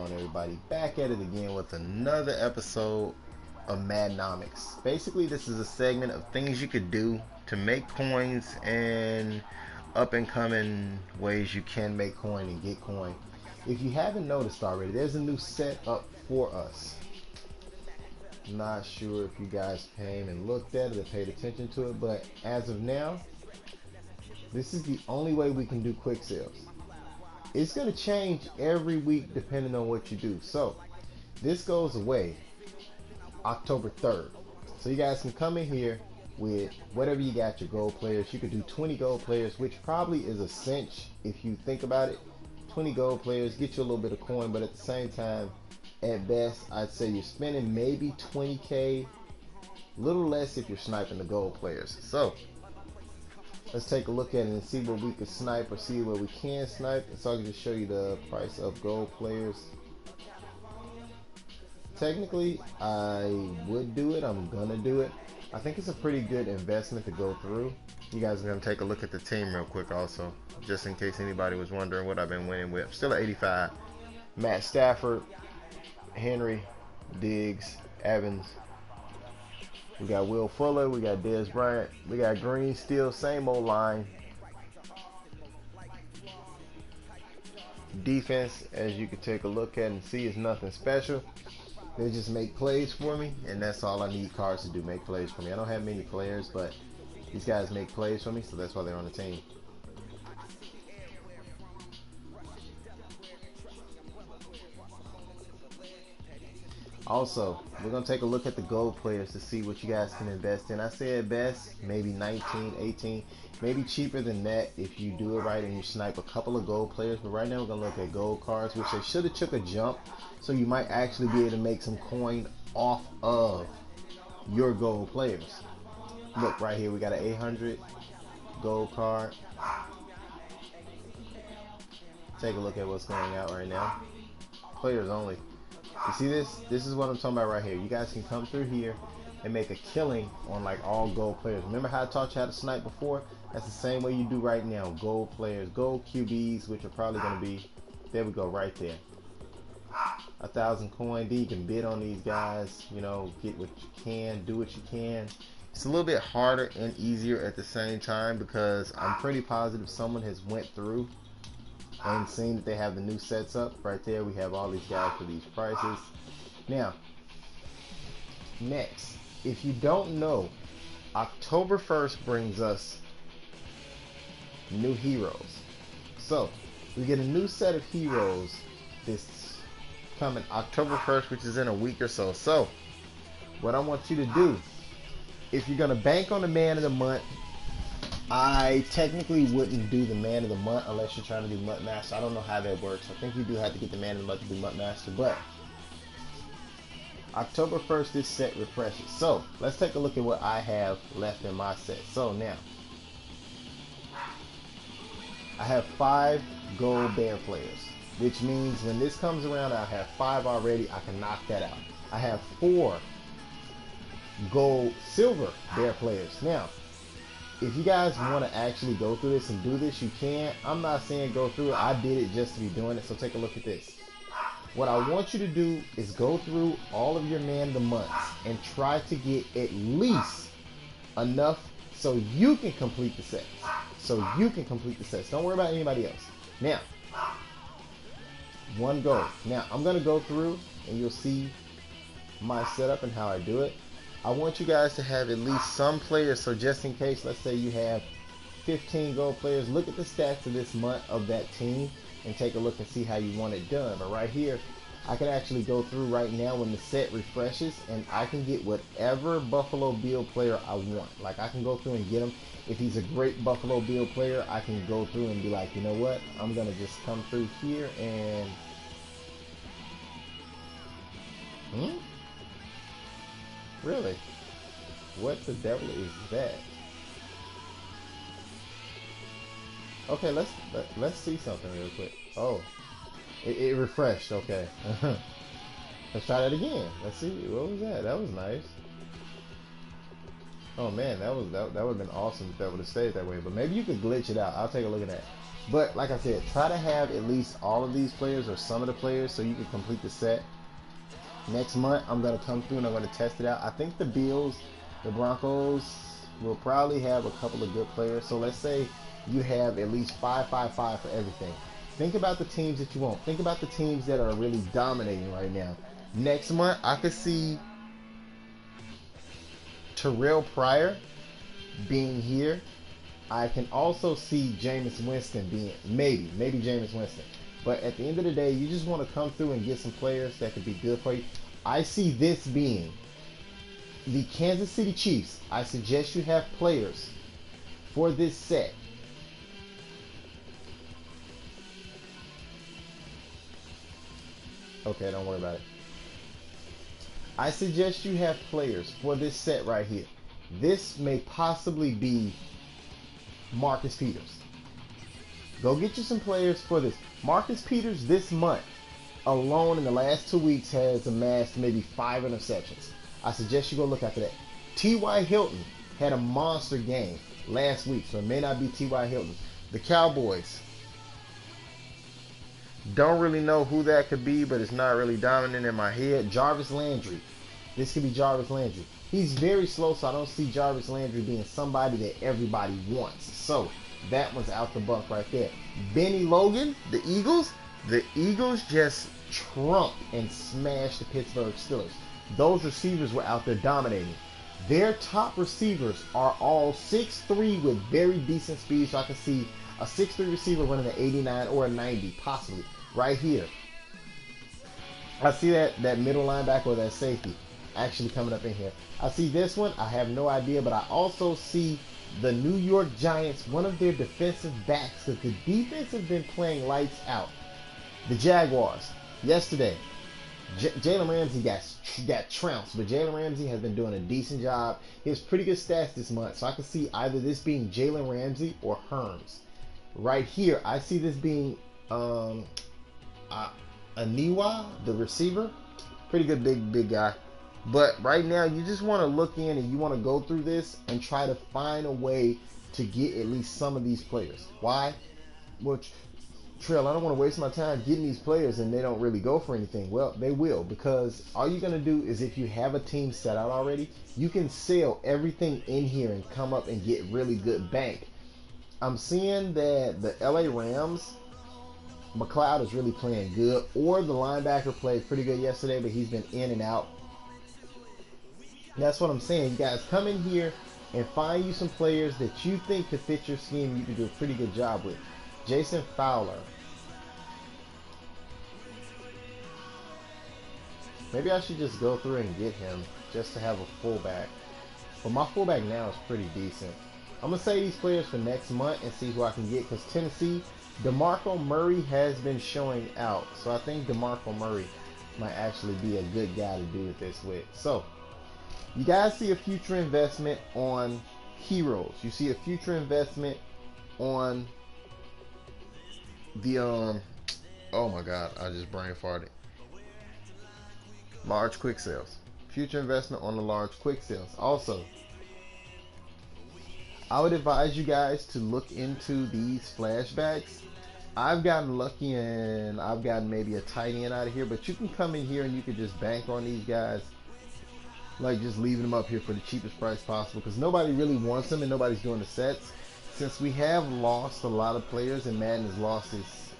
on, everybody? Back at it again with another episode of Maddenomics. Basically, this is a segment of things you could do to make coins and up and coming ways you can make coin and get coin. If you haven't noticed already, there's a new set up for us. Not sure if you guys came and looked at it or paid attention to it, but as of now, this is the only way we can do quick sales. It's going to change every week depending on what you do. So this goes away October 3rd. So you guys can come in here with whatever you got, your gold players. You could do 20 gold players, which probably is a cinch if you think about it. 20 gold players, get you a little bit of coin, but at the same time, at best, I'd say you're spending maybe 20K, a little less if you're sniping the gold players. So let's take a look at it and see what we could snipe or see where we can snipe. So I can just show you the price of gold players. Technically, I would do it. I'm gonna do it. I think it's a pretty good investment to go through. You guys are gonna take a look at the team real quick also, just in case anybody was wondering what I've been winning with. Still at 85. Matt Stafford, Henry, Diggs, Evans. We got Will Fuller, we got Dez Bryant, we got Green still, same old line. Defense, as you can take a look at and see, is nothing special. They just make plays for me, and that's all I need cards to do, make plays for me. I don't have many players, but these guys make plays for me, so that's why they're on the team. Also, we're going to take a look at the gold players to see what you guys can invest in. I say at best, maybe 19, 18, maybe cheaper than that if you do it right and you snipe a couple of gold players. But right now we're going to look at gold cards, which they should have took a jump. So you might actually be able to make some coin off of your gold players. Look, right here we got an 800 gold card. Take a look at what's going out right now. Players only. You see this? This is what I'm talking about right here. You guys can come through here and make a killing on like all gold players. Remember how I taught you how to snipe before? That's the same way you do right now. Gold players, gold QBs, which are probably going to be, there we go, right there. 1,000 coin. Then you can bid on these guys, you know, get what you can, do what you can. It's a little bit harder and easier at the same time because I'm pretty positive someone has went through and seen that they have the new sets up. Right there we have all these guys for these prices. Now, next, if you don't know, October 1st brings us new heroes. So we get a new set of heroes this coming October 1st, which is in a week or so. So what I want you to do, if you're gonna bank on the man of the month, I technically wouldn't do the man of the month unless you're trying to do Mutt Master. I don't know how that works. I think you do have to get the man of the month to do Mutt Master, but October 1st this set refreshes. So let's take a look at what I have left in my set. So now I have 5 gold bear players, which means when this comes around I have 5 already. I can knock that out. I have 4 gold silver bear players. Now if you guys want to actually go through this and do this, you can. I'm not saying go through it. I did it just to be doing it. So take a look at this. What I want you to do is go through all of your man of the months and try to get at least enough so you can complete the sets. Don't worry about anybody else. Now, 1 gold. Now, I'm going to go through and you'll see my setup and how I do it. I want you guys to have at least some players, so just in case, let's say you have 15 gold players, look at the stats of this month of that team and take a look and see how you want it done. But right here, I can actually go through right now when the set refreshes and I can get whatever Buffalo Bill player I want. Like I can go through and get him. If he's a great Buffalo Bill player, I can go through and be like, you know what, I'm going to just come through here and... Really? What the devil is that? Okay, let's see something real quick. Oh, it refreshed. Okay, let's try that again. Let's see. What was that? That was nice. Oh man, that would have been awesome if that would have stayed that way. But maybe you could glitch it out. I'll take a look at that. But like I said, try to have at least all of these players or some of the players so you can complete the set. Next month, I'm going to come through and I'm going to test it out. I think the Bills, the Broncos will probably have a couple of good players. So let's say you have at least 5-5-5 for everything. Think about the teams that you want. Think about the teams that are really dominating right now. Next month, I could see Terrell Pryor being here. I can also see Jameis Winston being, maybe Jameis Winston. But at the end of the day, you just want to come through and get some players that could be good for you. I see this being the Kansas City Chiefs. I suggest you have players for this set. Okay, don't worry about it. I suggest you have players for this set right here. This may possibly be Marcus Peters. Go get you some players for this. Marcus Peters this month alone in the last 2 weeks has amassed maybe 5 interceptions. I suggest you go look after that. T.Y. Hilton had a monster game last week, so it may not be T.Y. Hilton. The Cowboys, don't really know who that could be, but it's not really dominant in my head. Jarvis Landry. This could be Jarvis Landry. He's very slow, so I don't see Jarvis Landry being somebody that everybody wants. So that one's out the bunk right there. Benny Logan, the Eagles. The Eagles just trumped and smashed the Pittsburgh Steelers. Those receivers were out there dominating. Their top receivers are all 6'3" with very decent speed. So I can see a 6'3" receiver running an 89 or a 90, possibly, right here. I see that middle linebacker or that safety actually coming up in here. I see this one. I have no idea, but I also see the New York Giants, one of their defensive backs, because the defense has been playing lights out. The Jaguars, yesterday, Jalen Ramsey got trounced, but Jalen Ramsey has been doing a decent job. He has pretty good stats this month, so I can see either this being Jalen Ramsey or Herms. Right here, I see this being Aniwa, the receiver. Pretty good big guy. But right now, you just want to look in and you want to go through this and try to find a way to get at least some of these players. Why? Well, Trail, I don't want to waste my time getting these players and they don't really go for anything. Well, they will, because all you're going to do is, if you have a team set out already, you can sell everything in here and come up and get really good bank. I'm seeing that the LA Rams, McLeod is really playing good, or the linebacker played pretty good yesterday, but he's been in and out. That's what I'm saying. You guys come in here and find you some players that you think could fit your scheme. You can do a pretty good job with. Jason Fowler. Maybe I should just go through and get him just to have a fullback. But my fullback now is pretty decent. I'm going to save these players for next month and see who I can get, because Tennessee, DeMarco Murray has been showing out. So I think DeMarco Murray might actually be a good guy to do this with. So you guys see a future investment on heroes. You see a future investment on the oh my god, I just brain farted. Large quick sales. Future investment on the large quick sales. Also, I would advise you guys to look into these flashbacks. I've gotten lucky and I've gotten maybe a tight end out of here, but you can come in here and you can just bank on these guys, like just leaving them up here for the cheapest price possible, because nobody really wants them and nobody's doing the sets. Since we have lost a lot of players and Madden has lost its,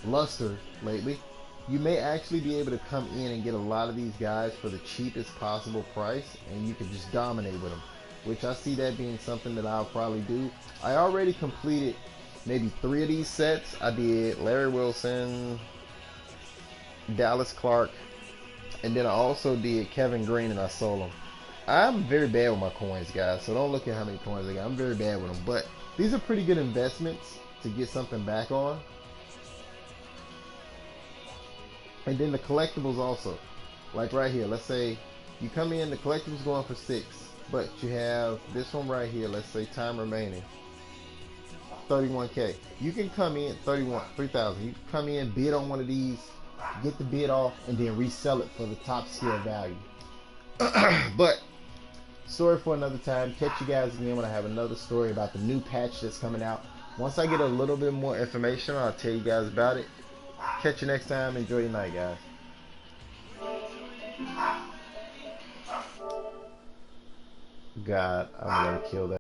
luster lately, you may actually be able to come in and get a lot of these guys for the cheapest possible price, and you can just dominate with them, which I see that being something that I'll probably do. I already completed maybe 3 of these sets. I did Larry Wilson, Dallas Clark, and then I also did Kevin Green, and I sold them. I'm very bad with my coins, guys, so don't look at how many coins I got. I'm very bad with them, but these are pretty good investments to get something back on. And then the collectibles also. Like right here, let's say you come in, the collectibles going for 6, but you have this one right here, let's say time remaining, 31K. You can come in, 3,000. You can come in, bid on one of these, get the bid off, and then resell it for the top scale value. But story for another time. Catch you guys again when I have another story about the new patch that's coming out. Once I get a little bit more information, I'll tell you guys about it. Catch you next time. Enjoy your night, guys. God, I'm gonna kill that.